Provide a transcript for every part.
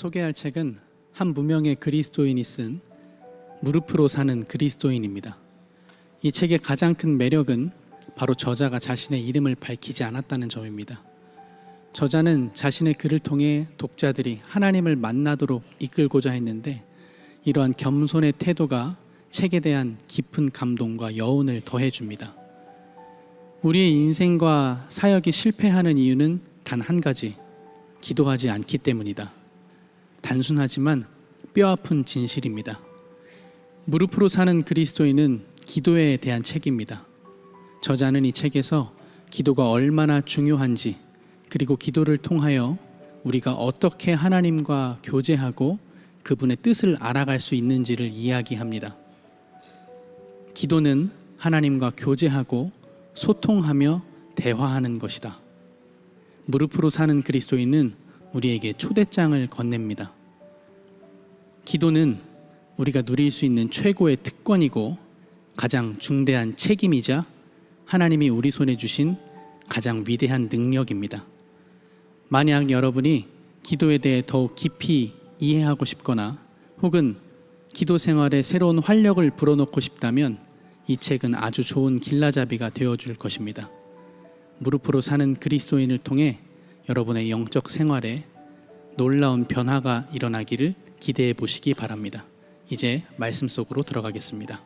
소개할 책은 한 무명의 그리스도인이 쓴 무릎으로 사는 그리스도인입니다. 이 책의 가장 큰 매력은 바로 저자가 자신의 이름을 밝히지 않았다는 점입니다. 저자는 자신의 글을 통해 독자들이 하나님을 만나도록 이끌고자 했는데, 이러한 겸손의 태도가 책에 대한 깊은 감동과 여운을 더해줍니다. 우리의 인생과 사역이 실패하는 이유는 단 한 가지, 기도하지 않기 때문이다. 단순하지만 뼈아픈 진실입니다. 무릎으로 사는 그리스도인은 기도에 대한 책입니다. 저자는 이 책에서 기도가 얼마나 중요한지, 그리고 기도를 통하여 우리가 어떻게 하나님과 교제하고 그분의 뜻을 알아갈 수 있는지를 이야기합니다. 기도는 하나님과 교제하고 소통하며 대화하는 것이다. 무릎으로 사는 그리스도인은 우리에게 초대장을 건넵니다. 기도는 우리가 누릴 수 있는 최고의 특권이고 가장 중대한 책임이자 하나님이 우리 손에 주신 가장 위대한 능력입니다. 만약 여러분이 기도에 대해 더욱 깊이 이해하고 싶거나 혹은 기도 생활에 새로운 활력을 불어넣고 싶다면 이 책은 아주 좋은 길라잡이가 되어줄 것입니다. 무릎으로 사는 그리스도인을 통해 여러분의 영적 생활에 놀라운 변화가 일어나기를 기대해 보시기 바랍니다. 이제 말씀 속으로 들어가겠습니다.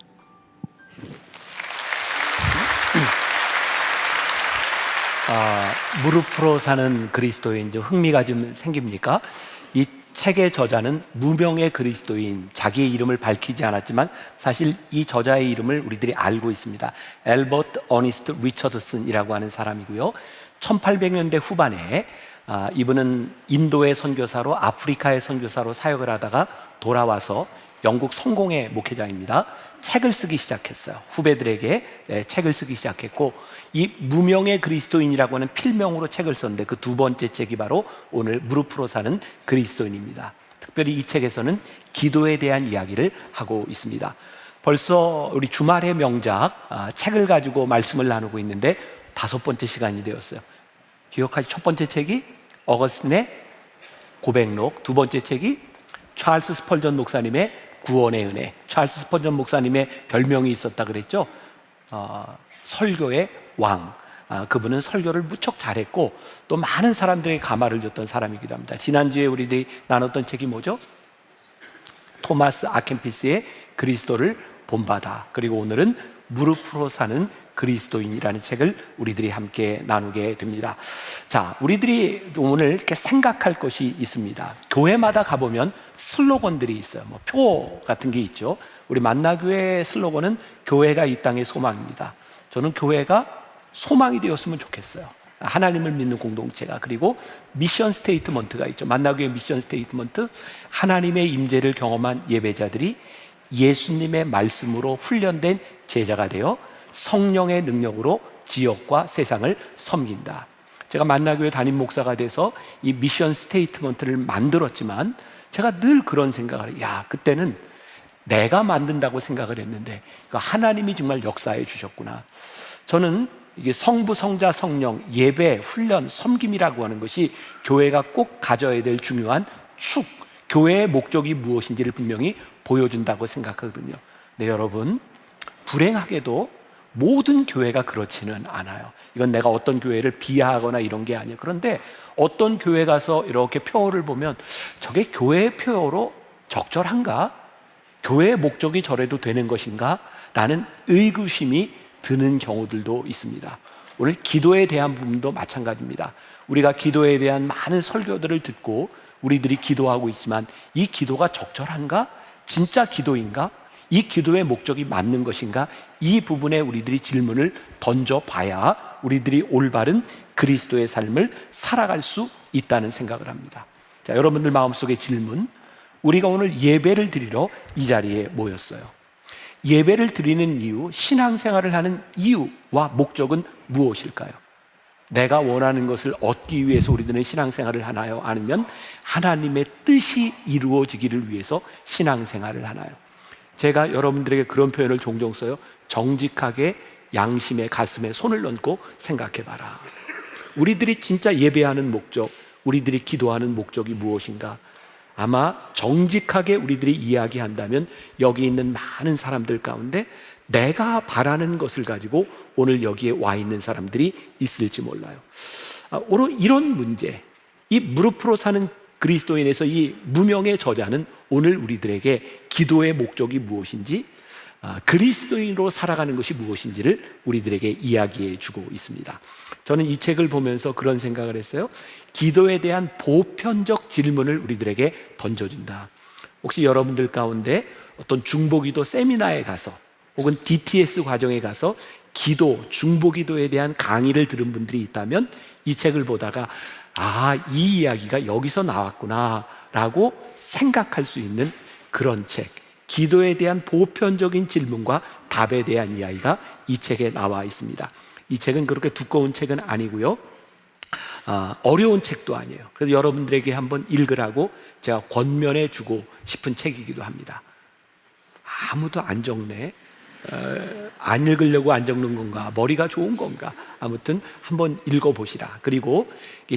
무릎으로 사는 그리스도인, 좀 흥미가 좀 생깁니까? 이 책의 저자는 무명의 그리스도인, 자기의 이름을 밝히지 않았지만 사실 이 저자의 이름을 우리들이 알고 있습니다. 엘버트 어니스트 리처드슨이라고 하는 사람이고요. 1800년대 후반에 이분은 인도의 선교사로, 아프리카의 선교사로 사역을 하다가 돌아와서 영국 성공의 목회자입니다. 책을 쓰기 시작했어요. 후배들에게 책을 쓰기 시작했고, 이 무명의 그리스도인이라고 하는 필명으로 책을 썼는데 그 두 번째 책이 바로 오늘 무릎으로 사는 그리스도인입니다. 특별히 이 책에서는 기도에 대한 이야기를 하고 있습니다. 벌써 우리 주말의 명작 책을 가지고 말씀을 나누고 있는데 5번째 시간이 되었어요. 기억하시? 첫 번째 책이 어거스틴의 고백록, 두 번째 책이 찰스 스펄전 목사님의 구원의 은혜. 찰스 스펄전 목사님의 별명이 있었다 그랬죠. 설교의 왕. 그분은 설교를 무척 잘했고 또 많은 사람들에게 감화를 줬던 사람이기도 합니다. 지난주에 우리들이 나눴던 책이 뭐죠? 토마스 아켄피스의 그리스도를 본받아. 그리고 오늘은 무릎으로 사는 그리스도인이라는 책을 우리들이 함께 나누게 됩니다. 자, 우리들이 오늘 이렇게 생각할 것이 있습니다. 교회마다 가보면 슬로건들이 있어요. 표 같은 게 있죠. 우리 만나교회 슬로건은 교회가 이 땅의 소망입니다. 저는 교회가 소망이 되었으면 좋겠어요. 하나님을 믿는 공동체가. 그리고 미션 스테이트먼트가 있죠. 만나교회 미션 스테이트먼트, 하나님의 임재를 경험한 예배자들이 예수님의 말씀으로 훈련된 제자가 되어 성령의 능력으로 지역과 세상을 섬긴다. 제가 만나교회 담임 목사가 돼서 이 미션 스테이트먼트를 만들었지만 제가 늘 그런 생각을 해요. 그때는 내가 만든다고 생각을 했는데 하나님이 정말 역사해 주셨구나. 저는 이게 성부, 성자, 성령, 예배, 훈련, 섬김이라고 하는 것이 교회가 꼭 가져야 될 중요한 축, 교회의 목적이 무엇인지를 분명히 보여준다고 생각하거든요. 네, 여러분, 불행하게도 모든 교회가 그렇지는 않아요. 이건 내가 어떤 교회를 비하하거나 이런 게 아니에요. 그런데 어떤 교회 가서 이렇게 표어를 보면 저게 교회의 표어로 적절한가? 교회의 목적이 저래도 되는 것인가? 라는 의구심이 드는 경우들도 있습니다. 오늘 기도에 대한 부분도 마찬가지입니다. 우리가 기도에 대한 많은 설교들을 듣고 우리들이 기도하고 있지만 이 기도가 적절한가? 진짜 기도인가? 이 기도의 목적이 맞는 것인가? 이 부분에 우리들이 질문을 던져봐야 우리들이 올바른 그리스도의 삶을 살아갈 수 있다는 생각을 합니다. 자, 여러분들 마음속의 질문, 우리가 오늘 예배를 드리러 이 자리에 모였어요. 예배를 드리는 이유, 신앙생활을 하는 이유와 목적은 무엇일까요? 내가 원하는 것을 얻기 위해서 우리들은 신앙생활을 하나요? 아니면 하나님의 뜻이 이루어지기를 위해서 신앙생활을 하나요? 제가 여러분들에게 그런 표현을 종종 써요. 정직하게 양심의 가슴에 손을 얹고 생각해봐라. 우리들이 진짜 예배하는 목적, 우리들이 기도하는 목적이 무엇인가? 아마 정직하게 우리들이 이야기한다면 여기 있는 많은 사람들 가운데 내가 바라는 것을 가지고 오늘 여기에 와 있는 사람들이 있을지 몰라요. 오늘 이런 문제, 이 무릎으로 사는 그리스도인에서 이 무명의 저자는 오늘 우리들에게 기도의 목적이 무엇인지, 그리스도인으로 살아가는 것이 무엇인지를 우리들에게 이야기해 주고 있습니다. 저는 이 책을 보면서 그런 생각을 했어요. 기도에 대한 보편적 질문을 우리들에게 던져준다. 혹시 여러분들 가운데 어떤 중보기도 세미나에 가서 혹은 DTS 과정에 가서 기도, 중보기도에 대한 강의를 들은 분들이 있다면 이 책을 보다가 이 이야기가 여기서 나왔구나 라고 생각할 수 있는 그런 책, 기도에 대한 보편적인 질문과 답에 대한 이야기가 이 책에 나와 있습니다. 이 책은 그렇게 두꺼운 책은 아니고요, 어려운 책도 아니에요. 그래서 여러분들에게 한번 읽으라고 제가 권면해 주고 싶은 책이기도 합니다. 아무도 안 적네. 안 읽으려고 안 적는 건가, 머리가 좋은 건가, 아무튼 한번 읽어보시라. 그리고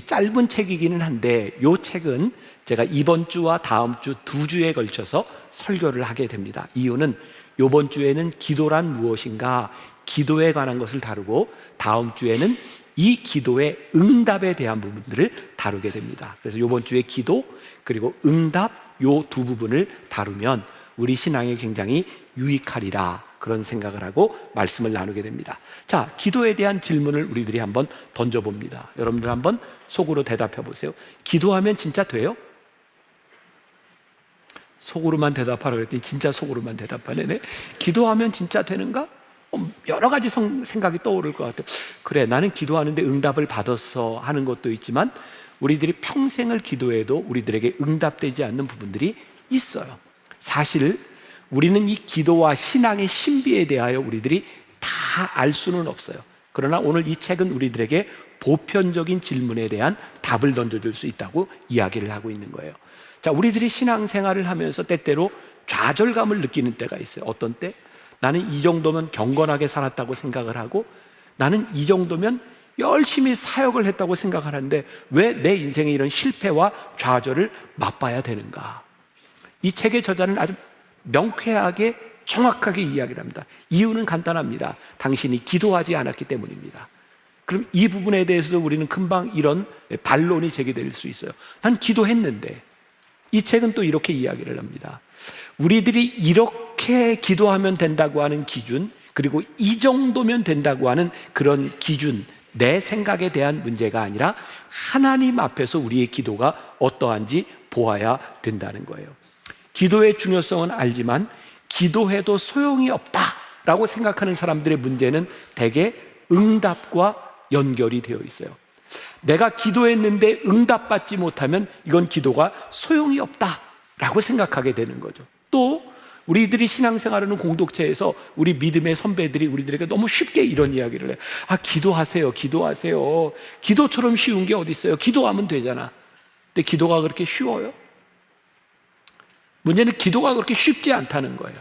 짧은 책이기는 한데 이 책은 제가 이번 주와 다음 주 2주에 걸쳐서 설교를 하게 됩니다. 이유는 이번 주에는 기도란 무엇인가, 기도에 관한 것을 다루고 다음 주에는 이 기도의 응답에 대한 부분들을 다루게 됩니다. 그래서 이번 주에 기도 그리고 응답 이 두 부분을 다루면 우리 신앙에 굉장히 유익하리라, 그런 생각을 하고 말씀을 나누게 됩니다. 자, 기도에 대한 질문을 우리들이 한번 던져봅니다. 여러분들 한번 속으로 대답해 보세요. 기도하면 진짜 돼요? 속으로만 대답하라 그랬더니 진짜 속으로만 대답하네. 기도하면 진짜 되는가? 여러 가지 생각이 떠오를 것 같아요. 그래, 나는 기도하는데 응답을 받아서 하는 것도 있지만 우리들이 평생을 기도해도 우리들에게 응답되지 않는 부분들이 있어요. 사실 우리는 이 기도와 신앙의 신비에 대하여 우리들이 다 알 수는 없어요. 그러나 오늘 이 책은 우리들에게 보편적인 질문에 대한 답을 던져줄 수 있다고 이야기를 하고 있는 거예요. 자, 우리들이 신앙생활을 하면서 때때로 좌절감을 느끼는 때가 있어요. 어떤 때? 나는 이 정도면 경건하게 살았다고 생각을 하고, 나는 이 정도면 열심히 사역을 했다고 생각하는데 왜 내 인생에 이런 실패와 좌절을 맛봐야 되는가? 이 책의 저자는 아주 명쾌하게 정확하게 이야기를 합니다. 이유는 간단합니다. 당신이 기도하지 않았기 때문입니다. 그럼 이 부분에 대해서도 우리는 금방 이런 반론이 제기될 수 있어요. 난 기도했는데. 이 책은 또 이렇게 이야기를 합니다. 우리들이 이렇게 기도하면 된다고 하는 기준, 그리고 이 정도면 된다고 하는 그런 기준, 내 생각에 대한 문제가 아니라 하나님 앞에서 우리의 기도가 어떠한지 보아야 된다는 거예요. 기도의 중요성은 알지만 기도해도 소용이 없다라고 생각하는 사람들의 문제는 대개 응답과 연결이 되어 있어요. 내가 기도했는데 응답받지 못하면 이건 기도가 소용이 없다라고 생각하게 되는 거죠. 또 우리들이 신앙생활하는 공동체에서 우리 믿음의 선배들이 우리들에게 너무 쉽게 이런 이야기를 해요. 기도하세요, 기도하세요. 기도처럼 쉬운 게 어디 있어요? 기도하면 되잖아. 근데 기도가 그렇게 쉬워요? 문제는 기도가 그렇게 쉽지 않다는 거예요.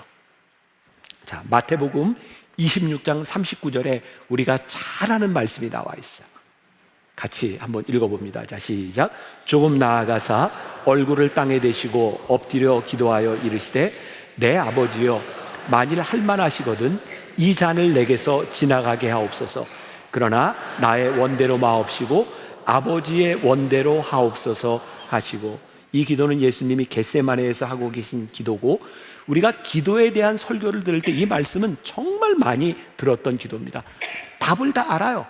자, 마태복음 26장 39절에 우리가 잘 아는 말씀이 나와 있어요. 같이 한번 읽어봅니다. 자, 시작. 조금 나아가사 얼굴을 땅에 대시고 엎드려 기도하여 이르시되 내 아버지여, 만일 할만하시거든 이 잔을 내게서 지나가게 하옵소서. 그러나 나의 원대로 마옵시고 아버지의 원대로 하옵소서 하시고. 이 기도는 예수님이 겟세마네에서 하고 계신 기도고, 우리가 기도에 대한 설교를 들을 때 이 말씀은 정말 많이 들었던 기도입니다. 답을 다 알아요.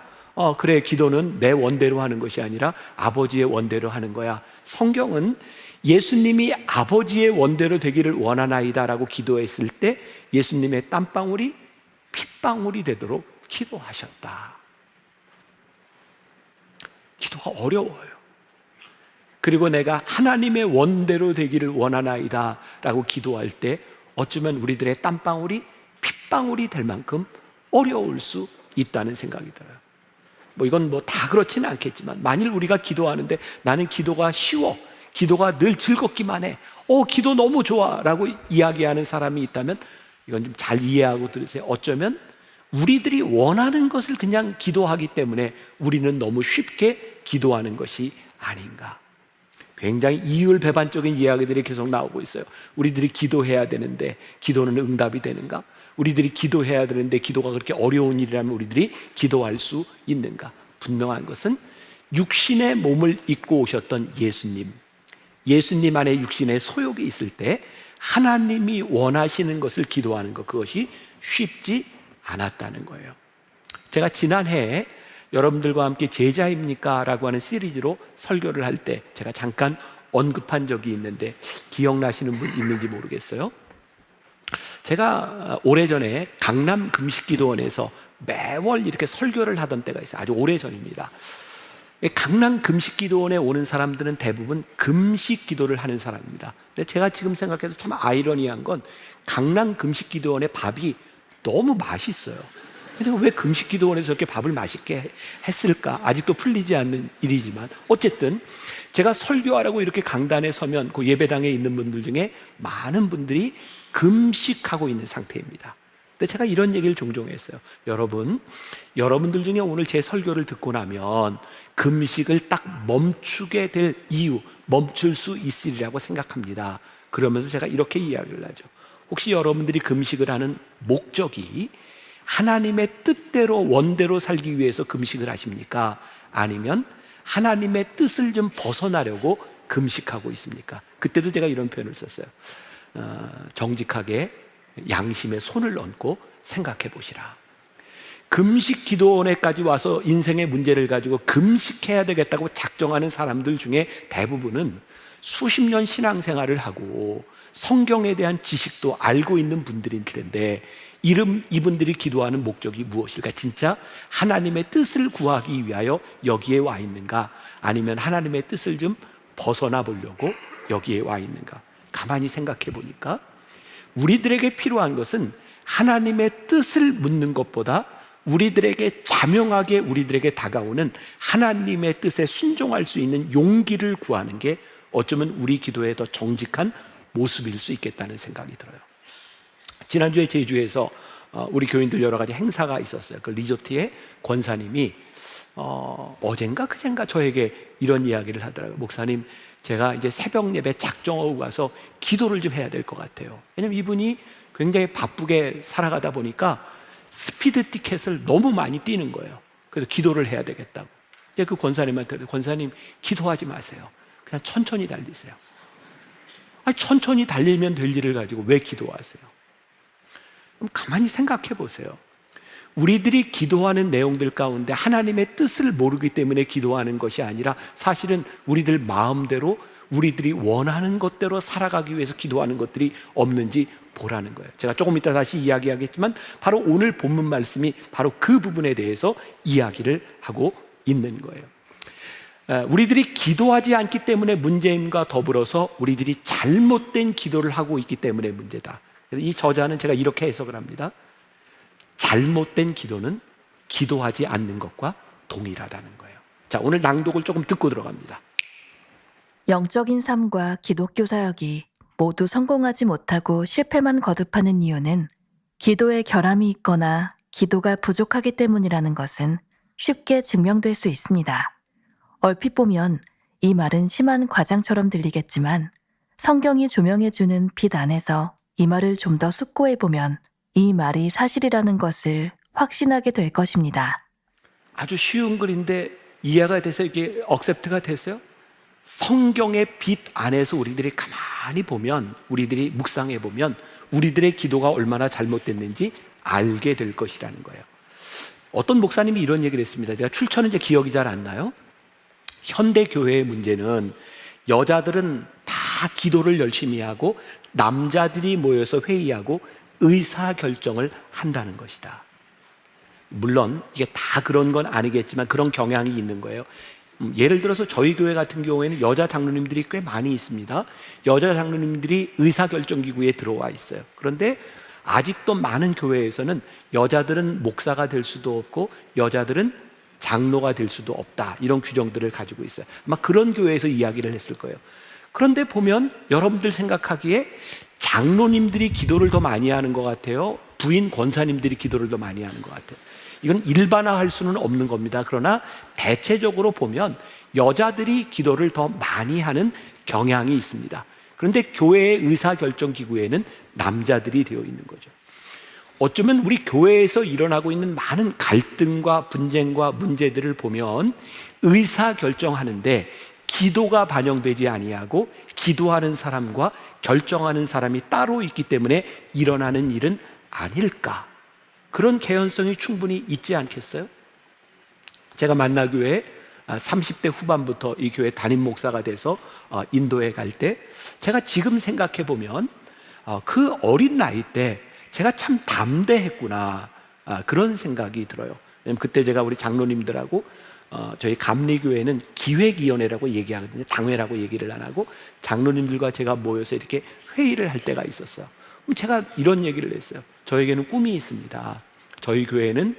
그래, 기도는 내 원대로 하는 것이 아니라 아버지의 원대로 하는 거야. 성경은 예수님이 아버지의 원대로 되기를 원하나이다 라고 기도했을 때 예수님의 땀방울이 핏방울이 되도록 기도하셨다. 기도가 어려워요. 그리고 내가 하나님의 원대로 되기를 원하나이다 라고 기도할 때 어쩌면 우리들의 땀방울이 핏방울이 될 만큼 어려울 수 있다는 생각이 들어요. 이건 다 그렇지는 않겠지만, 만일 우리가 기도하는데 나는 기도가 쉬워, 기도가 늘 즐겁기만 해, 기도 너무 좋아 라고 이야기하는 사람이 있다면 이건 좀 잘 이해하고 들으세요. 어쩌면 우리들이 원하는 것을 그냥 기도하기 때문에 우리는 너무 쉽게 기도하는 것이 아닌가. 굉장히 이율배반적인 이야기들이 계속 나오고 있어요. 우리들이 기도해야 되는데 기도는 응답이 되는가? 우리들이 기도해야 되는데 기도가 그렇게 어려운 일이라면 우리들이 기도할 수 있는가? 분명한 것은 육신의 몸을 입고 오셨던 예수님 안에 육신의 소욕이 있을 때 하나님이 원하시는 것을 기도하는 것, 그것이 쉽지 않았다는 거예요. 제가 지난해 여러분들과 함께 제자입니까? 라고 하는 시리즈로 설교를 할 때 제가 잠깐 언급한 적이 있는데 기억나시는 분 있는지 모르겠어요. 제가 오래전에 강남 금식기도원에서 매월 이렇게 설교를 하던 때가 있어요. 아주 오래전입니다. 강남 금식기도원에 오는 사람들은 대부분 금식기도를 하는 사람입니다. 근데 제가 지금 생각해도 참 아이러니한 건 강남 금식기도원의 밥이 너무 맛있어요. 근데 왜 금식기도원에서 이렇게 밥을 맛있게 했을까? 아직도 풀리지 않는 일이지만 어쨌든 제가 설교하라고 이렇게 강단에 서면 그 예배당에 있는 분들 중에 많은 분들이 금식하고 있는 상태입니다. 근데 제가 이런 얘기를 종종 했어요. 여러분들 중에 오늘 제 설교를 듣고 나면 금식을 딱 멈추게 될 이유, 멈출 수 있으리라고 생각합니다. 그러면서 제가 이렇게 이야기를 하죠. 혹시 여러분들이 금식을 하는 목적이 하나님의 뜻대로 원대로 살기 위해서 금식을 하십니까? 아니면 하나님의 뜻을 좀 벗어나려고 금식하고 있습니까? 그때도 제가 이런 표현을 썼어요. 정직하게 양심에 손을 얹고 생각해 보시라. 금식 기도원에까지 와서 인생의 문제를 가지고 금식해야 되겠다고 작정하는 사람들 중에 대부분은 수십 년 신앙생활을 하고 성경에 대한 지식도 알고 있는 분들일 텐데 이분들이 기도하는 목적이 무엇일까? 진짜 하나님의 뜻을 구하기 위하여 여기에 와 있는가? 아니면 하나님의 뜻을 좀 벗어나 보려고 여기에 와 있는가? 가만히 생각해 보니까 우리들에게 필요한 것은 하나님의 뜻을 묻는 것보다 우리들에게 자명하게 우리들에게 다가오는 하나님의 뜻에 순종할 수 있는 용기를 구하는 게 어쩌면 우리 기도의 더 정직한 모습일 수 있겠다는 생각이 들어요. 지난주에 제주에서 우리 교인들 여러 가지 행사가 있었어요. 그 리조트의 권사님이 어젠가 그젠가 저에게 이런 이야기를 하더라고요. 목사님, 제가 이제 새벽 예배 작정하고 가서 기도를 좀 해야 될 것 같아요. 왜냐면 이분이 굉장히 바쁘게 살아가다 보니까 스피드 티켓을 너무 많이 뛰는 거예요. 그래서 기도를 해야 되겠다고. 이제 그 권사님한테, 권사님 기도하지 마세요. 그냥 천천히 달리세요. 아니, 천천히 달리면 될 일을 가지고 왜 기도하세요? 그럼 가만히 생각해 보세요. 우리들이 기도하는 내용들 가운데 하나님의 뜻을 모르기 때문에 기도하는 것이 아니라 사실은 우리들 마음대로 우리들이 원하는 것대로 살아가기 위해서 기도하는 것들이 없는지 보라는 거예요. 제가 조금 이따 다시 이야기하겠지만 바로 오늘 본문 말씀이 바로 그 부분에 대해서 이야기를 하고 있는 거예요. 우리들이 기도하지 않기 때문에 문제임과 더불어서 우리들이 잘못된 기도를 하고 있기 때문에 문제다. 그래서 이 저자는 제가 이렇게 해석을 합니다. 잘못된 기도는 기도하지 않는 것과 동일하다는 거예요. 자, 오늘 낭독을 조금 듣고 들어갑니다. 영적인 삶과 기독교 사역이 모두 성공하지 못하고 실패만 거듭하는 이유는 기도에 결함이 있거나 기도가 부족하기 때문이라는 것은 쉽게 증명될 수 있습니다. 얼핏 보면 이 말은 심한 과장처럼 들리겠지만 성경이 조명해주는 빛 안에서 이 말을 좀 더 숙고해보면 이 말이 사실이라는 것을 확신하게 될 것입니다. 아주 쉬운 글인데 이해가 돼서 이게 억셉트가 됐어요? 성경의 빛 안에서 우리들이 가만히 보면, 우리들이 묵상해 보면 우리들의 기도가 얼마나 잘못됐는지 알게 될 것이라는 거예요. 어떤 목사님이 이런 얘기를 했습니다. 제가 출처는 이제 기억이 잘 안 나요. 현대 교회의 문제는 여자들은 다 기도를 열심히 하고 남자들이 모여서 회의하고 의사결정을 한다는 것이다. 물론 이게 다 그런 건 아니겠지만 그런 경향이 있는 거예요. 예를 들어서 저희 교회 같은 경우에는 여자 장로님들이 꽤 많이 있습니다. 여자 장로님들이 의사결정기구에 들어와 있어요. 그런데 아직도 많은 교회에서는 여자들은 목사가 될 수도 없고 여자들은 장로가 될 수도 없다, 이런 규정들을 가지고 있어요. 아마 그런 교회에서 이야기를 했을 거예요. 그런데 보면 여러분들 생각하기에 장로님들이 기도를 더 많이 하는 것 같아요? 부인 권사님들이 기도를 더 많이 하는 것 같아요? 이건 일반화할 수는 없는 겁니다. 그러나 대체적으로 보면 여자들이 기도를 더 많이 하는 경향이 있습니다. 그런데 교회의 의사결정기구에는 남자들이 되어 있는 거죠. 어쩌면 우리 교회에서 일어나고 있는 많은 갈등과 분쟁과 문제들을 보면 의사결정하는데 기도가 반영되지 아니하고 기도하는 사람과 결정하는 사람이 따로 있기 때문에 일어나는 일은 아닐까, 그런 개연성이 충분히 있지 않겠어요? 제가 만나교회 30대 후반부터 이 교회 담임 목사가 돼서 인도에 갈 때 제가 지금 생각해 보면 그 어린 나이 때 제가 참 담대했구나, 그런 생각이 들어요. 왜냐면 그때 제가 우리 장로님들하고 저희 감리교회는 기획위원회라고 얘기하거든요. 당회라고 얘기를 안 하고 장로님들과 제가 모여서 이렇게 회의를 할 때가 있었어요. 그럼 제가 이런 얘기를 했어요. 저에게는 꿈이 있습니다. 저희 교회는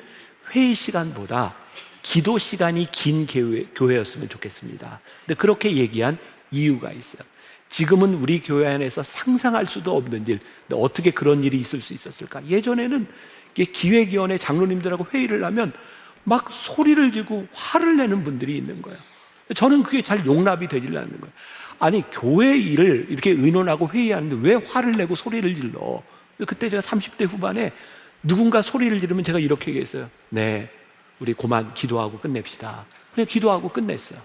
회의 시간보다 기도 시간이 긴 교회였으면 좋겠습니다. 근데 그렇게 얘기한 이유가 있어요. 지금은 우리 교회 안에서 상상할 수도 없는 일, 근데 어떻게 그런 일이 있을 수 있었을까? 예전에는 기획위원회 장로님들하고 회의를 하면 막 소리를 지르고 화를 내는 분들이 있는 거예요. 저는 그게 잘 용납이 되질 않는 거예요. 아니, 교회 일을 이렇게 의논하고 회의하는데 왜 화를 내고 소리를 질러? 그때 제가 30대 후반에 누군가 소리를 지르면 제가 이렇게 얘기했어요. 네, 우리 그만 기도하고 끝냅시다. 그냥 기도하고 끝냈어요.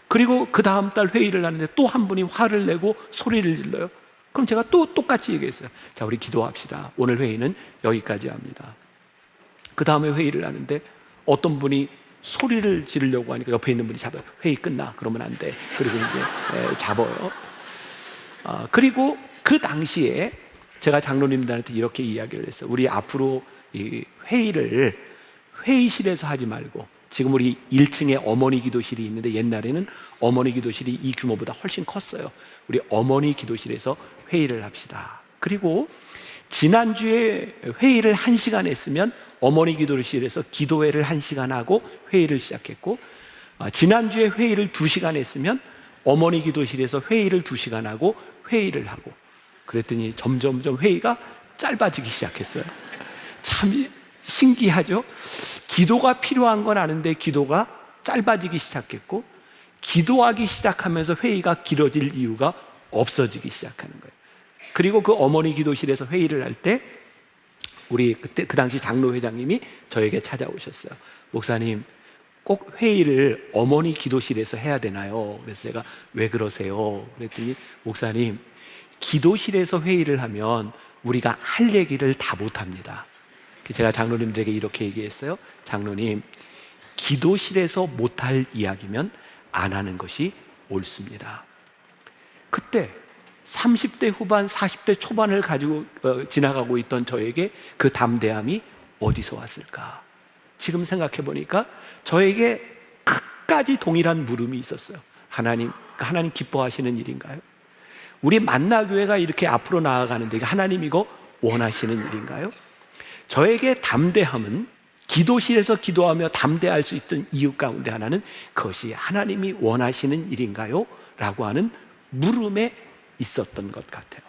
그리고 그 다음 달 회의를 하는데 또 한 분이 화를 내고 소리를 질러요. 그럼 제가 또 똑같이 얘기했어요. 자, 우리 기도합시다. 오늘 회의는 여기까지 합니다. 그 다음에 회의를 하는데 어떤 분이 소리를 지르려고 하니까 옆에 있는 분이 잡아요. 회의 끝나. 그러면 안 돼. 그리고 이제 잡아요. 그리고 그 당시에 제가 장로님들한테 이렇게 이야기를 했어요. 우리 앞으로 이 회의를 회의실에서 하지 말고, 지금 우리 1층에 어머니 기도실이 있는데 옛날에는 어머니 기도실이 이 규모보다 훨씬 컸어요. 우리 어머니 기도실에서 회의를 합시다. 그리고 지난주에 회의를 1시간 했으면 어머니 기도실에서 기도회를 1시간 하고 회의를 시작했고, 지난주에 회의를 2시간 했으면 어머니 기도실에서 회의를 2시간 하고 회의를 하고, 그랬더니 점점점 회의가 짧아지기 시작했어요. 참 신기하죠? 기도가 필요한 건 아는데 기도가 짧아지기 시작했고, 기도하기 시작하면서 회의가 길어질 이유가 없어지기 시작하는 거예요. 그리고 그 어머니 기도실에서 회의를 할 때 우리 그때 그 당시 장로 회장님이 저에게 찾아오셨어요. 목사님, 꼭 회의를 어머니 기도실에서 해야 되나요? 그래서 제가 왜 그러세요? 그랬더니 목사님, 기도실에서 회의를 하면 우리가 할 얘기를 다 못합니다. 제가 장로님들에게 이렇게 얘기했어요. 장로님, 기도실에서 못할 이야기면 안 하는 것이 옳습니다. 그때 30대 후반, 40대 초반을 가지고 지나가고 있던 저에게 그 담대함이 어디서 왔을까? 지금 생각해 보니까 저에게 끝까지 동일한 물음이 있었어요. 하나님 기뻐하시는 일인가요? 우리 만나교회가 이렇게 앞으로 나아가는데 하나님 이거 원하시는 일인가요? 저에게 담대함은 기도실에서 기도하며 담대할 수 있던 이유 가운데 하나는 그것이 하나님이 원하시는 일인가요? 라고 하는 물음에 있었던 것 같아요.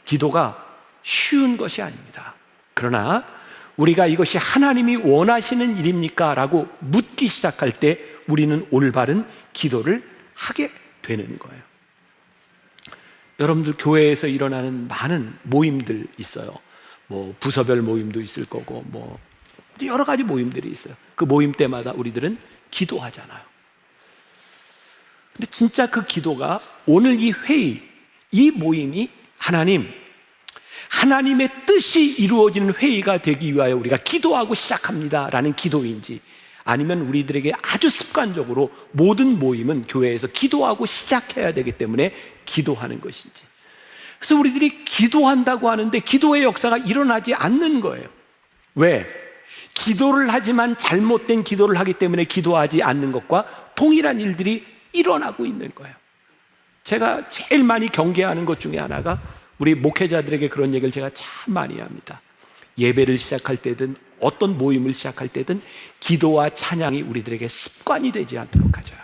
기도가 쉬운 것이 아닙니다. 그러나 우리가 이것이 하나님이 원하시는 일입니까? 라고 묻기 시작할 때 우리는 올바른 기도를 하게 되는 거예요. 여러분들 교회에서 일어나는 많은 모임들 있어요. 뭐 부서별 모임도 있을 거고 뭐 여러 가지 모임들이 있어요. 그 모임 때마다 우리들은 기도하잖아요. 근데 진짜 그 기도가 오늘 이 회의, 이 모임이 하나님의 뜻이 이루어지는 회의가 되기 위하여 우리가 기도하고 시작합니다 라는 기도인지, 아니면 우리들에게 아주 습관적으로 모든 모임은 교회에서 기도하고 시작해야 되기 때문에 기도하는 것인지. 그래서 우리들이 기도한다고 하는데 기도의 역사가 일어나지 않는 거예요. 왜? 기도를 하지만 잘못된 기도를 하기 때문에 기도하지 않는 것과 동일한 일들이 일어나고 있는 거예요. 제가 제일 많이 경계하는 것 중에 하나가 우리 목회자들에게 그런 얘기를 제가 참 많이 합니다. 예배를 시작할 때든 어떤 모임을 시작할 때든 기도와 찬양이 우리들에게 습관이 되지 않도록 하자.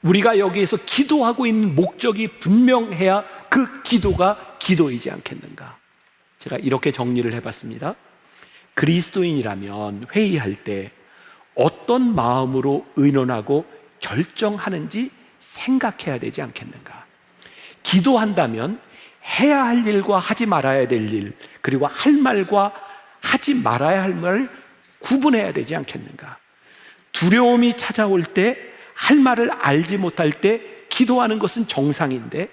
우리가 여기에서 기도하고 있는 목적이 분명해야 그 기도가 기도이지 않겠는가. 제가 이렇게 정리를 해봤습니다. 그리스도인이라면 회의할 때 어떤 마음으로 의논하고 결정하는지 생각해야 되지 않겠는가? 기도한다면 해야 할 일과 하지 말아야 될 일, 그리고 할 말과 하지 말아야 할 말을 구분해야 되지 않겠는가? 두려움이 찾아올 때, 할 말을 알지 못할 때 기도하는 것은 정상인데,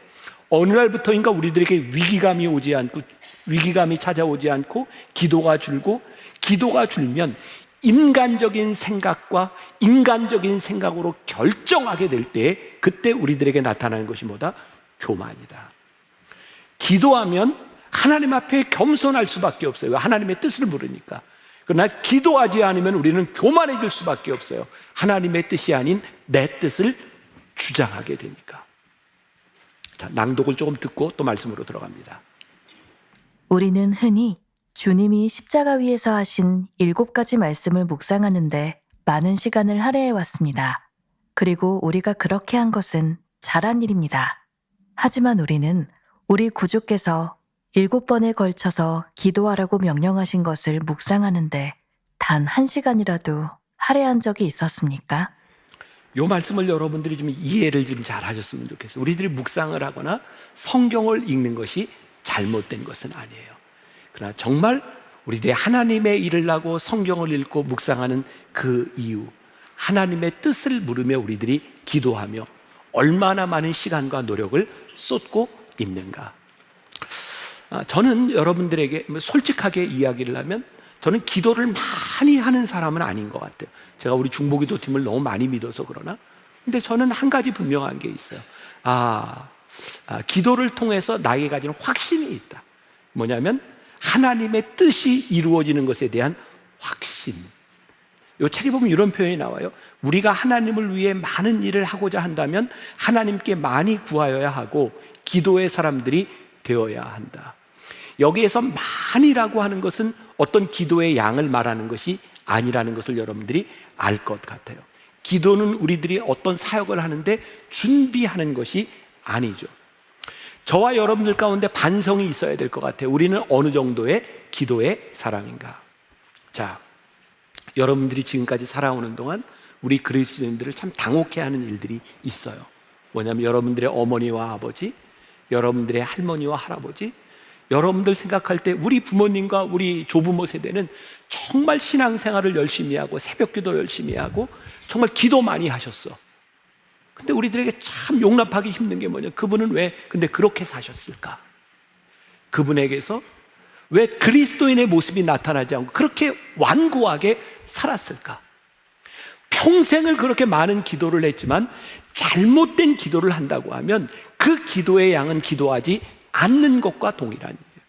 어느 날부터인가 우리들에게 위기감이 찾아오지 않고 기도가 줄고, 기도가 줄면 인간적인 생각과 인간적인 생각으로 결정하게 될 때, 그때 우리들에게 나타나는 것이 뭐다? 교만이다. 기도하면 하나님 앞에 겸손할 수밖에 없어요. 하나님의 뜻을 모르니까. 그러나 기도하지 않으면 우리는 교만해질 수밖에 없어요. 하나님의 뜻이 아닌 내 뜻을 주장하게 되니까. 자, 낭독을 조금 듣고 또 말씀으로 들어갑니다. 우리는 흔히 주님이 십자가 위에서 하신 7가지 말씀을 묵상하는데 많은 시간을 할애해 왔습니다. 그리고 우리가 그렇게 한 것은 잘한 일입니다. 하지만 우리는 우리 구주께서 7번에 걸쳐서 기도하라고 명령하신 것을 묵상하는데 단 1시간이라도 할애한 적이 있었습니까? 이 말씀을 여러분들이 좀 이해를 좀 잘 하셨으면 좋겠어요. 우리들이 묵상을 하거나 성경을 읽는 것이 잘못된 것은 아니에요. 그러나 정말 우리들이 하나님의 일을 하고 성경을 읽고 묵상하는 그 이유, 하나님의 뜻을 물으며 우리들이 기도하며 얼마나 많은 시간과 노력을 쏟고 있는가. 저는 여러분들에게 솔직하게 이야기를 하면 저는 기도를 많이 하는 사람은 아닌 것 같아요. 제가 우리 중보기도팀을 너무 많이 믿어서 그러나, 근데 저는 한 가지 분명한 게 있어요. 기도를 통해서 나에게 가지는 확신이 있다. 뭐냐면 하나님의 뜻이 이루어지는 것에 대한 확신. 이 책에 보면 이런 표현이 나와요. 우리가 하나님을 위해 많은 일을 하고자 한다면 하나님께 많이 구하여야 하고 기도의 사람들이 되어야 한다. 여기에서 많이라고 하는 것은 어떤 기도의 양을 말하는 것이 아니라는 것을 여러분들이 알 것 같아요. 기도는 우리들이 어떤 사역을 하는데 준비하는 것이 아니죠. 저와 여러분들 가운데 반성이 있어야 될 것 같아요. 우리는 어느 정도의 기도의 사람인가? 자, 여러분들이 지금까지 살아오는 동안 우리 그리스도인들을 참 당혹해하는 일들이 있어요. 뭐냐면 여러분들의 어머니와 아버지, 여러분들의 할머니와 할아버지, 여러분들 생각할 때 우리 부모님과 우리 조부모 세대는 정말 신앙생활을 열심히 하고 새벽기도 열심히 하고 정말 기도 많이 하셨어. 근데 우리들에게 참 용납하기 힘든 게 뭐냐? 그분은 왜 근데 그렇게 사셨을까? 그분에게서 왜 그리스도인의 모습이 나타나지 않고 그렇게 완고하게 살았을까? 평생을 그렇게 많은 기도를 했지만 잘못된 기도를 한다고 하면 그 기도의 양은 기도하지 않는 것과 동일한 일이에요.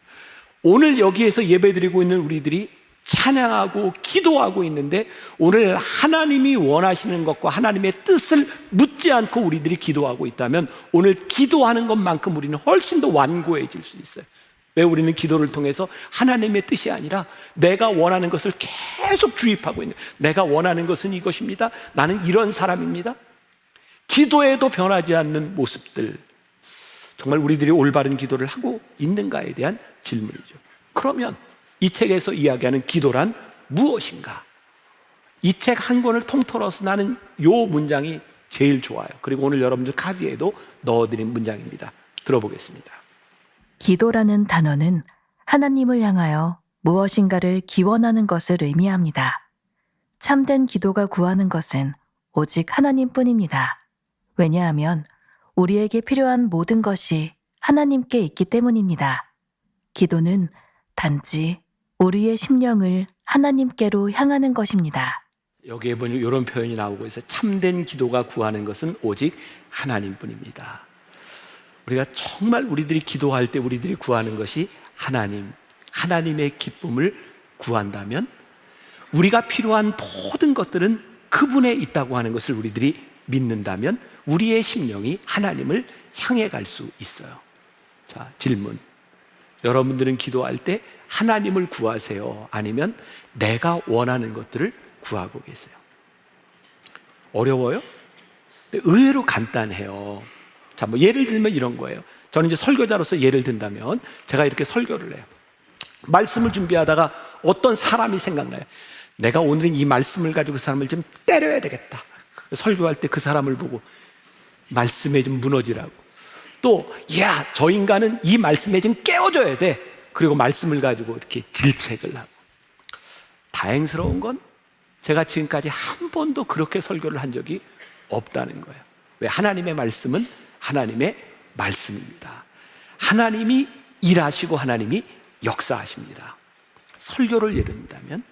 오늘 여기에서 예배드리고 있는 우리들이 찬양하고 기도하고 있는데 오늘 하나님이 원하시는 것과 하나님의 뜻을 묻지 않고 우리들이 기도하고 있다면 오늘 기도하는 것만큼 우리는 훨씬 더 완고해질 수 있어요. 왜? 우리는 기도를 통해서 하나님의 뜻이 아니라 내가 원하는 것을 계속 주입하고 있는, 내가 원하는 것은 이것입니다, 나는 이런 사람입니다, 기도에도 변하지 않는 모습들, 정말 우리들이 올바른 기도를 하고 있는가에 대한 질문이죠. 그러면 이 책에서 이야기하는 기도란 무엇인가? 이 책 한 권을 통틀어서 나는 요 문장이 제일 좋아요. 그리고 오늘 여러분들 카드에도 넣어드린 문장입니다. 들어보겠습니다. 기도라는 단어는 하나님을 향하여 무엇인가를 기원하는 것을 의미합니다. 참된 기도가 구하는 것은 오직 하나님뿐입니다. 왜냐하면 우리에게 필요한 모든 것이 하나님께 있기 때문입니다. 기도는 단지 우리의 심령을 하나님께로 향하는 것입니다. 여기에 보니 이런 표현이 나오고 있어요. 참된 기도가 구하는 것은 오직 하나님뿐입니다. 우리가 정말 우리들이 기도할 때 우리들이 구하는 것이 하나님의 기쁨을 구한다면 우리가 필요한 모든 것들은 그분에 있다고 하는 것을 우리들이 믿는다면 우리의 심령이 하나님을 향해 갈 수 있어요. 자, 질문. 여러분들은 기도할 때 하나님을 구하세요? 아니면 내가 원하는 것들을 구하고 계세요? 어려워요? 근데 의외로 간단해요. 자, 뭐 예를 들면 이런 거예요. 저는 이제 설교자로서 예를 든다면 제가 이렇게 설교를 해요. 말씀을 준비하다가 어떤 사람이 생각나요. 내가 오늘은 이 말씀을 가지고 그 사람을 좀 때려야 되겠다. 설교할 때 그 사람을 보고 말씀에 좀 무너지라고, 또 야, 저 인간은 이 말씀에 좀 깨워줘야 돼. 그리고 말씀을 가지고 이렇게 질책을 하고. 다행스러운 건 제가 지금까지 한 번도 그렇게 설교를 한 적이 없다는 거예요. 왜? 하나님의 말씀은 하나님의 말씀입니다. 하나님이 일하시고 하나님이 역사하십니다. 설교를 예를 든다면,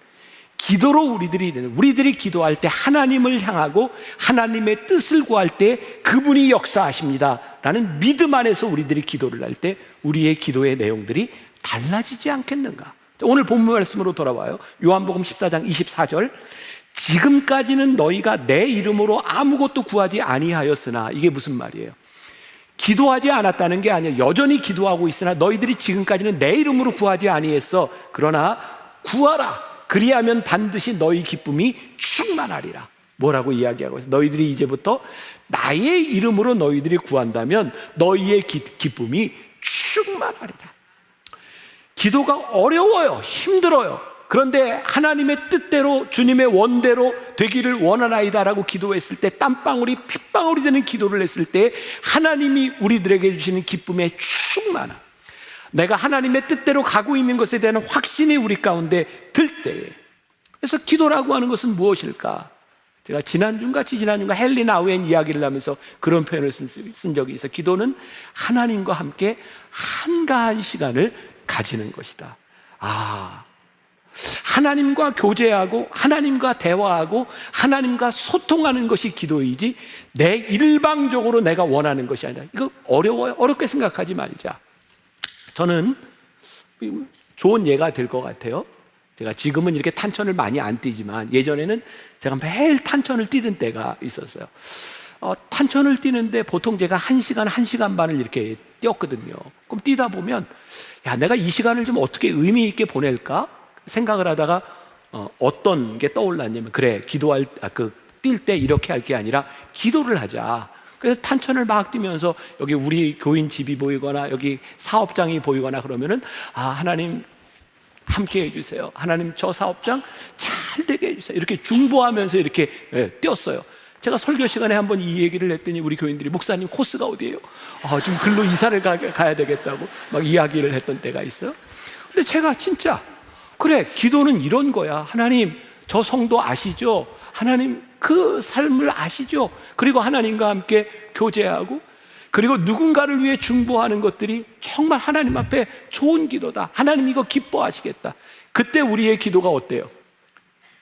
기도로 우리들이 기도할 때 하나님을 향하고 하나님의 뜻을 구할 때 그분이 역사하십니다 라는 믿음 안에서 우리들이 기도를 할 때 우리의 기도의 내용들이 달라지지 않겠는가? 오늘 본문 말씀으로 돌아와요. 요한복음 14장 24절. 지금까지는 너희가 내 이름으로 아무것도 구하지 아니하였으나, 이게 무슨 말이에요? 기도하지 않았다는 게 아니에요. 여전히 기도하고 있으나 너희들이 지금까지는 내 이름으로 구하지 아니했어. 그러나 구하라. 그리하면 반드시 너희 기쁨이 충만하리라. 뭐라고 이야기하고 있어요? 너희들이 이제부터 나의 이름으로 너희들이 구한다면 너희의 기쁨이 충만하리라. 기도가 어려워요. 힘들어요. 그런데 하나님의 뜻대로, 주님의 원대로 되기를 원하나이다라고 기도했을 때, 땀방울이 핏방울이 되는 기도를 했을 때 하나님이 우리들에게 주시는 기쁨의 충만함, 내가 하나님의 뜻대로 가고 있는 것에 대한 확신이 우리 가운데 들 때에. 그래서 기도라고 하는 것은 무엇일까? 제가 지난주인가 헨리 나우엔 이야기를 하면서 그런 표현을 쓴 적이 있어요. 기도는 하나님과 함께 한가한 시간을 가지는 것이다. 하나님과 교제하고 하나님과 대화하고 하나님과 소통하는 것이 기도이지 내 일방적으로 내가 원하는 것이 아니라. 이거 어려워요. 어렵게 생각하지 말자. 저는 좋은 예가 될 것 같아요. 제가 지금은 이렇게 탄천을 많이 안 뛰지만 예전에는 제가 매일 탄천을 뛰던 때가 있었어요. 탄천을 뛰는데 보통 제가 1시간, 1시간 반을 이렇게 뛰었거든요. 그럼 뛰다 보면, 야, 내가 이 시간을 좀 어떻게 의미 있게 보낼까 생각을 하다가 어떤 게 떠올랐냐면, 그래, 뛸 때 이렇게 할 게 아니라 기도를 하자. 그래서 탄천을 막 뛰면서 여기 우리 교인 집이 보이거나 여기 사업장이 보이거나 그러면은, 하나님 함께 해주세요. 하나님 저 사업장 잘 되게 해주세요. 이렇게 중보하면서 이렇게 뛰었어요. 제가 설교 시간에 한번 이 얘기를 했더니 우리 교인들이, 목사님 코스가 어디예요? 좀 글로 이사를 가야 되겠다고 막 이야기를 했던 때가 있어요. 근데 제가 진짜, 그래, 기도는 이런 거야. 하나님 저 성도 아시죠? 하나님 그 삶을 아시죠? 그리고 하나님과 함께 교제하고, 그리고 누군가를 위해 중보하는 것들이 정말 하나님 앞에 좋은 기도다. 하나님 이거 기뻐하시겠다. 그때 우리의 기도가 어때요?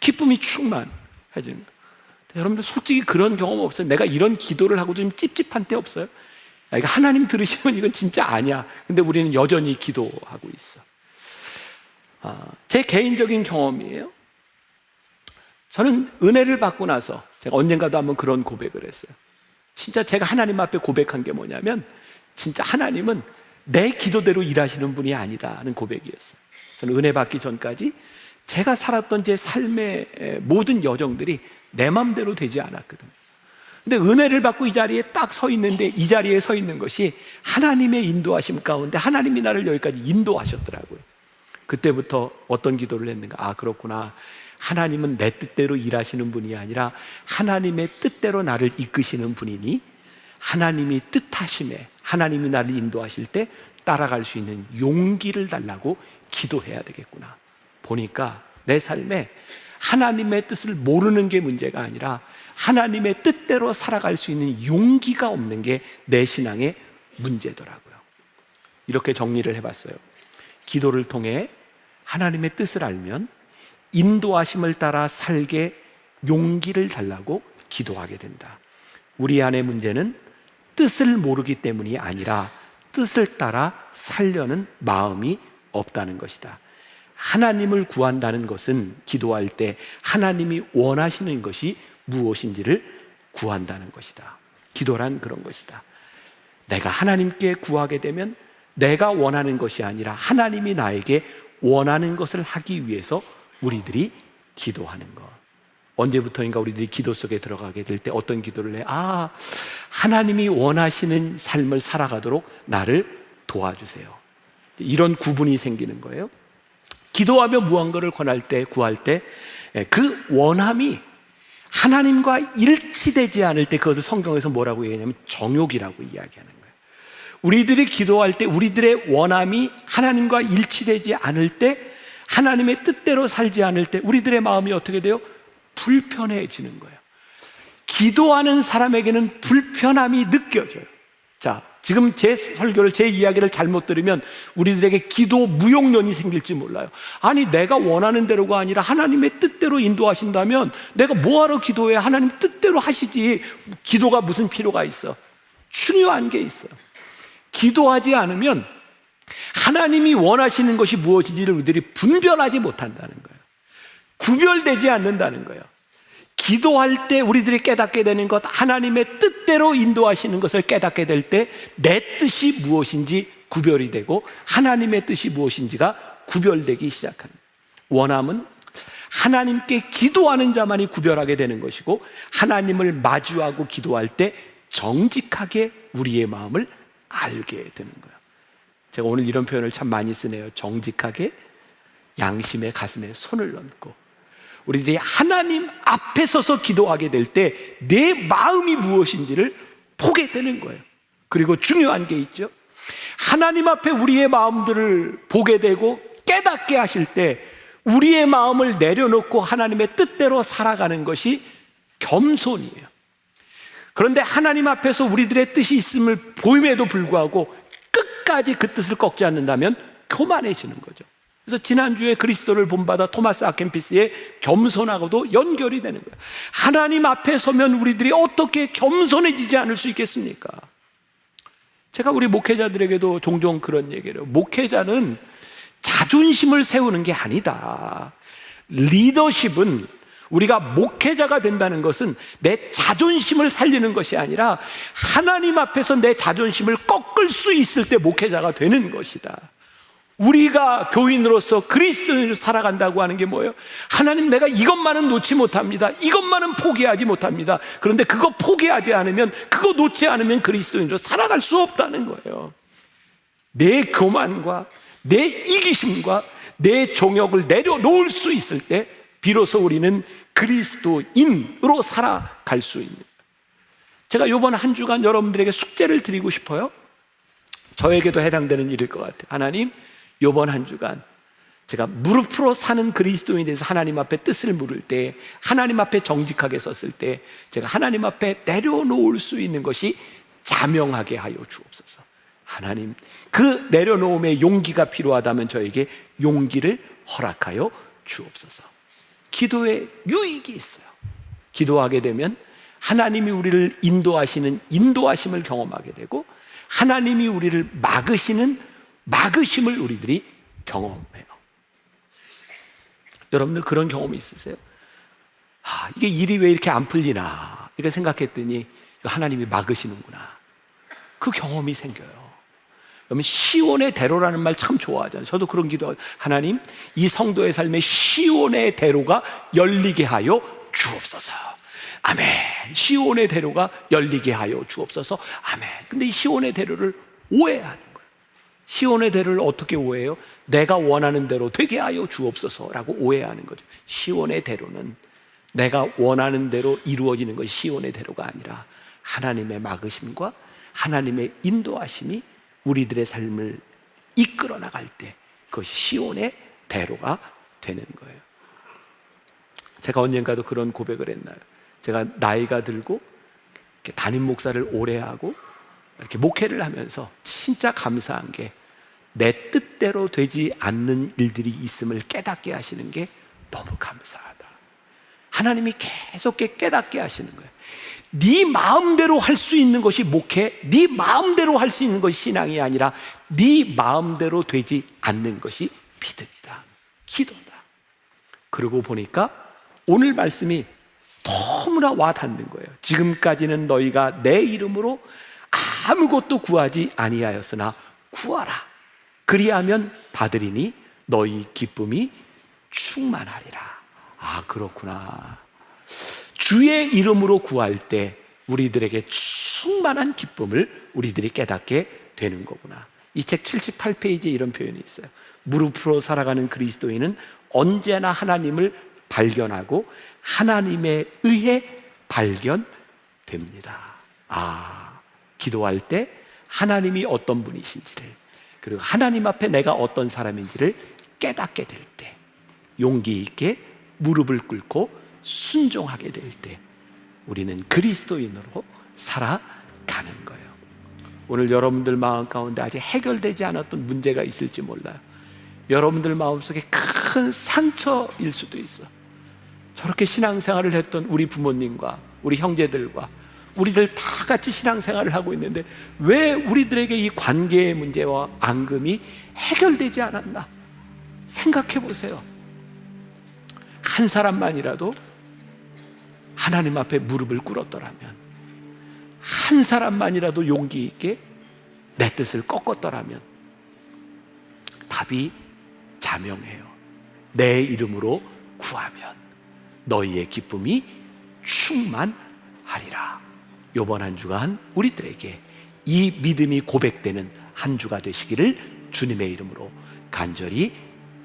기쁨이 충만해지는 거예요. 여러분들 솔직히 그런 경험 없어요? 내가 이런 기도를 하고 좀 찝찝한 때 없어요? 이거 하나님 들으시면 이건 진짜 아니야. 근데 우리는 여전히 기도하고 있어. 제 개인적인 경험이에요. 저는 은혜를 받고 나서 제가 언젠가도 한번 그런 고백을 했어요. 진짜 제가 하나님 앞에 고백한 게 뭐냐면, 진짜 하나님은 내 기도대로 일하시는 분이 아니다는 고백이었어요. 저는 은혜 받기 전까지 제가 살았던 제 삶의 모든 여정들이 내 맘대로 되지 않았거든요. 근데 은혜를 받고 이 자리에 딱 서 있는데, 이 자리에 서 있는 것이 하나님의 인도하심 가운데 하나님이 나를 여기까지 인도하셨더라고요. 그때부터 어떤 기도를 했는가? 그렇구나. 하나님은 내 뜻대로 일하시는 분이 아니라 하나님의 뜻대로 나를 이끄시는 분이니, 하나님이 뜻하심에 하나님이 나를 인도하실 때 따라갈 수 있는 용기를 달라고 기도해야 되겠구나. 보니까 내 삶에 하나님의 뜻을 모르는 게 문제가 아니라 하나님의 뜻대로 살아갈 수 있는 용기가 없는 게 내 신앙의 문제더라고요. 이렇게 정리를 해봤어요. 기도를 통해 하나님의 뜻을 알면 인도하심을 따라 살게 용기를 달라고 기도하게 된다. 우리 안의 문제는 뜻을 모르기 때문이 아니라 뜻을 따라 살려는 마음이 없다는 것이다. 하나님을 구한다는 것은 기도할 때 하나님이 원하시는 것이 무엇인지를 구한다는 것이다. 기도란 그런 것이다. 내가 하나님께 구하게 되면 내가 원하는 것이 아니라 하나님이 나에게 원하는 것을 하기 위해서 우리들이 기도하는 것. 언제부터인가 우리들이 기도 속에 들어가게 될 때 어떤 기도를 해? 하나님이 원하시는 삶을 살아가도록 나를 도와주세요. 이런 구분이 생기는 거예요. 기도하며 무언가를 구할 때 그 원함이 하나님과 일치되지 않을 때 그것을 성경에서 뭐라고 얘기하냐면 정욕이라고 이야기하는 거예요. 우리들이 기도할 때 우리들의 원함이 하나님과 일치되지 않을 때, 하나님의 뜻대로 살지 않을 때 우리들의 마음이 어떻게 돼요? 불편해지는 거예요. 기도하는 사람에게는 불편함이 느껴져요. 자, 지금 제 설교를, 제 이야기를 잘못 들으면 우리들에게 기도 무용론이 생길지 몰라요. 아니, 내가 원하는 대로가 아니라 하나님의 뜻대로 인도하신다면 내가 뭐하러 기도해? 하나님 뜻대로 하시지. 기도가 무슨 필요가 있어? 중요한 게 있어요. 기도하지 않으면 하나님이 원하시는 것이 무엇인지를 우리들이 분별하지 못한다는 거예요. 구별되지 않는다는 거예요. 기도할 때 우리들이 깨닫게 되는 것, 하나님의 뜻대로 인도하시는 것을 깨닫게 될 때 내 뜻이 무엇인지 구별이 되고 하나님의 뜻이 무엇인지가 구별되기 시작합니다. 원함은 하나님께 기도하는 자만이 구별하게 되는 것이고, 하나님을 마주하고 기도할 때 정직하게 우리의 마음을 알게 되는 거예요. 제가 오늘 이런 표현을 참 많이 쓰네요. 정직하게 양심의 가슴에 손을 얹고. 우리들이 하나님 앞에 서서 기도하게 될 때 내 마음이 무엇인지를 보게 되는 거예요. 그리고 중요한 게 있죠. 하나님 앞에 우리의 마음들을 보게 되고 깨닫게 하실 때 우리의 마음을 내려놓고 하나님의 뜻대로 살아가는 것이 겸손이에요. 그런데 하나님 앞에서 우리들의 뜻이 있음을 보임에도 불구하고 끝까지 그 뜻을 꺾지 않는다면 교만해지는 거죠. 그래서 지난주에 그리스도를 본받아 토마스 아켄피스의 겸손하고도 연결이 되는 거예요. 하나님 앞에 서면 우리들이 어떻게 겸손해지지 않을 수 있겠습니까? 제가 우리 목회자들에게도 종종 그런 얘기를 해요. 목회자는 자존심을 세우는 게 아니다. 리더십은, 우리가 목회자가 된다는 것은 내 자존심을 살리는 것이 아니라 하나님 앞에서 내 자존심을 꺾을 수 있을 때 목회자가 되는 것이다. 우리가 교인으로서 그리스도인으로 살아간다고 하는 게 뭐예요? 하나님, 내가 이것만은 놓지 못합니다. 이것만은 포기하지 못합니다. 그런데 그거 포기하지 않으면, 그거 놓지 않으면 그리스도인으로 살아갈 수 없다는 거예요. 내 교만과 내 이기심과 내 정욕을 내려놓을 수 있을 때 비로소 우리는 그리스도인으로 살아갈 수 있는 거예요. 제가 이번 한 주간 여러분들에게 숙제를 드리고 싶어요. 저에게도 해당되는 일일 것 같아요. 하나님, 이번 한 주간 제가 무릎으로 사는 그리스도인에 대해서 하나님 앞에 뜻을 물을 때, 하나님 앞에 정직하게 섰을 때 제가 하나님 앞에 내려놓을 수 있는 것이 자명하게 하여 주옵소서. 하나님, 그 내려놓음의 용기가 필요하다면 저에게 용기를 허락하여 주옵소서. 기도에 유익이 있어요. 기도하게 되면 하나님이 우리를 인도하시는 인도하심을 경험하게 되고, 하나님이 우리를 막으심을 우리들이 경험해요. 여러분들 그런 경험이 있으세요? 이게 일이 왜 이렇게 안 풀리나 이렇게 생각했더니 하나님이 막으시는구나. 그 경험이 생겨요. 여러분, 시온의 대로라는 말 참 좋아하잖아요. 저도 그런 기도, 하나님, 이 성도의 삶에 시온의 대로가 열리게 하여 주옵소서. 아멘. 시온의 대로가 열리게 하여 주옵소서. 아멘. 근데 이 시온의 대로를 오해하는 거예요. 시온의 대로를 어떻게 오해해요? 내가 원하는 대로 되게 하여 주옵소서라고 오해하는 거죠. 시온의 대로는 내가 원하는 대로 이루어지는 것이 시온의 대로가 아니라 하나님의 막으심과 하나님의 인도하심이 우리들의 삶을 이끌어 나갈 때 그것이 시온의 대로가 되는 거예요. 제가 언젠가도 그런 고백을 했나요? 제가 나이가 들고 이렇게 담임 목사를 오래 하고 이렇게 목회를 하면서 진짜 감사한 게, 내 뜻대로 되지 않는 일들이 있음을 깨닫게 하시는 게 너무 감사하다. 하나님이 계속 깨닫게 하시는 거예요. 네 마음대로 할 수 있는 것이 목회, 네 마음대로 할 수 있는 것이 신앙이 아니라 네 마음대로 되지 않는 것이 믿음이다, 기도다. 그러고 보니까 오늘 말씀이 너무나 와닿는 거예요. 지금까지는 너희가 내 이름으로 아무것도 구하지 아니하였으나 구하라. 그리하면 받으리니 너희 기쁨이 충만하리라. 그렇구나. 주의 이름으로 구할 때 우리들에게 충만한 기쁨을 우리들이 깨닫게 되는 거구나. 이 책 78페이지에 이런 표현이 있어요. 무릎으로 살아가는 그리스도인은 언제나 하나님을 발견하고 하나님에 의해 발견됩니다. 기도할 때 하나님이 어떤 분이신지를, 그리고 하나님 앞에 내가 어떤 사람인지를 깨닫게 될 때, 용기 있게 무릎을 꿇고 순종하게 될 때 우리는 그리스도인으로 살아가는 거예요. 오늘 여러분들 마음 가운데 아직 해결되지 않았던 문제가 있을지 몰라요. 여러분들 마음속에 큰 상처일 수도 있어. 저렇게 신앙생활을 했던 우리 부모님과 우리 형제들과 우리들 다 같이 신앙생활을 하고 있는데 왜 우리들에게 이 관계의 문제와 앙금이 해결되지 않았나? 생각해 보세요. 한 사람만이라도 하나님 앞에 무릎을 꿇었더라면, 한 사람만이라도 용기 있게 내 뜻을 꺾었더라면, 답이 자명해요. 내 이름으로 구하면 너희의 기쁨이 충만하리라. 이번 한 주간 우리들에게 이 믿음이 고백되는 한 주가 되시기를 주님의 이름으로 간절히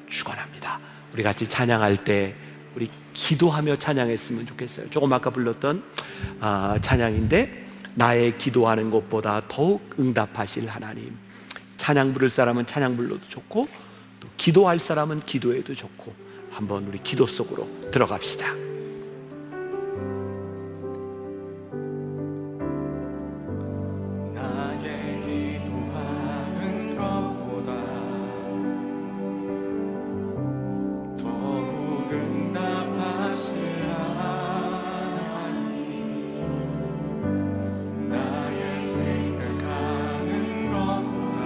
축원합니다. 우리 같이 찬양할 때 우리 기도하며 찬양했으면 좋겠어요. 조금 아까 불렀던 찬양인데, 나의 기도하는 것보다 더욱 응답하실 하나님. 찬양 부를 사람은 찬양 불러도 좋고, 또 기도할 사람은 기도해도 좋고, 한번 우리 기도 속으로 들어갑시다. 나의 기도하는 것보다 더욱 응답하실 하나님, 나의 생각하는 것보다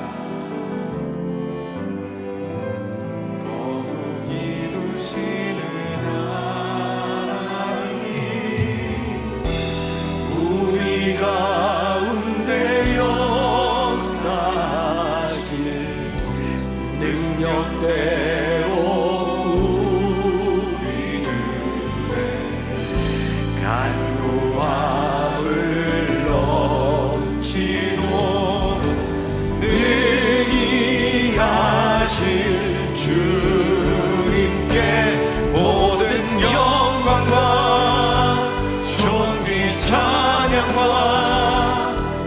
더욱 이루시는 하나님, 우리 가운데 역사하실 능력대로 우리들의 간구함을 넘치도록 능히 하실 주님께 모든 영광과 존귀 찬양과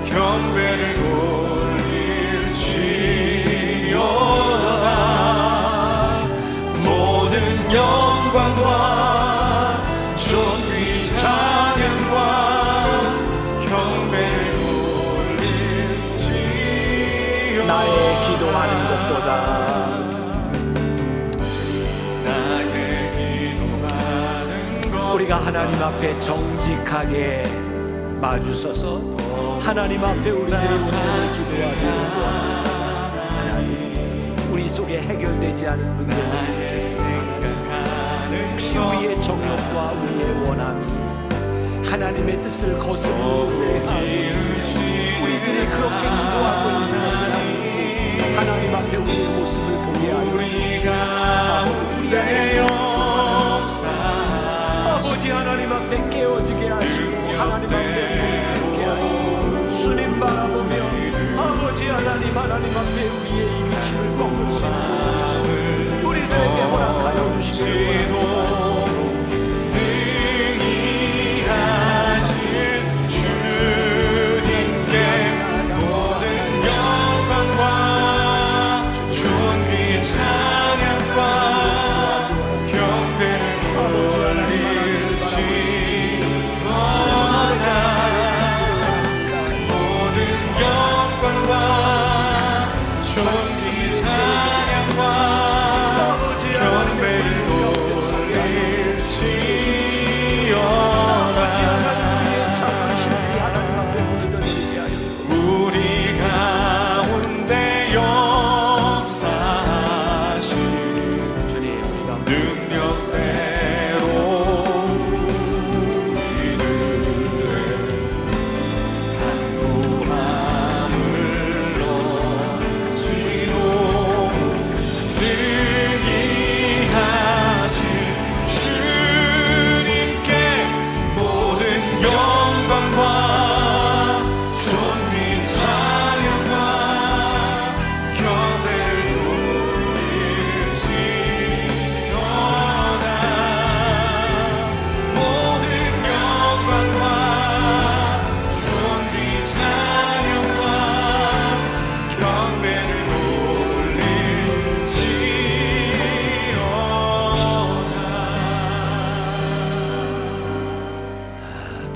경배를 돌릴지어다. 모든 영광과 존귀 찬양과 경배를 돌릴지어다. 나의 기도하는 것보다 나의 기도하는 것 우리가 하나님 앞에 정직하게 마주서서 하나님 앞에 우리들의 문제를 기도하기 원합니다. 하나님, 우리 속에 해결되지 않은 문제들이 있습니다. 혹시 우리의 정욕과 우리의 원함이 하나님의 뜻을 거스르는 것에 우리들이 그렇게 기도하고 있는 것을 하나님 앞에 우리의 모습을 보게 하여 우리가 아버지 하나님 앞에 깨어지게 하시고 하나님 앞에 보게 하시고 주님 바라보며 아버지 하나님 앞에 우리의 이기심을 꺾을 수 있는 우리들에게 허락하여 주시기를 능히 하실 주님께 모든 영광과 존귀 찬양과 경배를 돌릴지어다.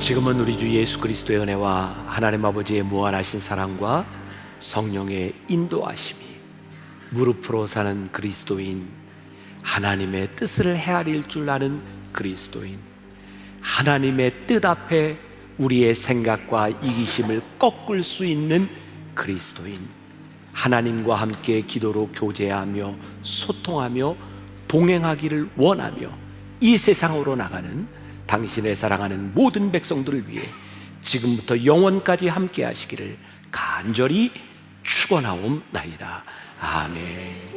지금은 우리 주 예수 그리스도의 은혜와 하나님 아버지의 무한하신 사랑과 성령의 인도하심이 무릎으로 사는 그리스도인, 하나님의 뜻을 헤아릴 줄 아는 그리스도인, 하나님의 뜻 앞에 우리의 생각과 이기심을 꺾을 수 있는 그리스도인, 하나님과 함께 기도로 교제하며 소통하며 동행하기를 원하며 이 세상으로 나가는 당신의 사랑하는 모든 백성들을 위해 지금부터 영원까지 함께 하시기를 간절히 축원하옵나이다. 아멘.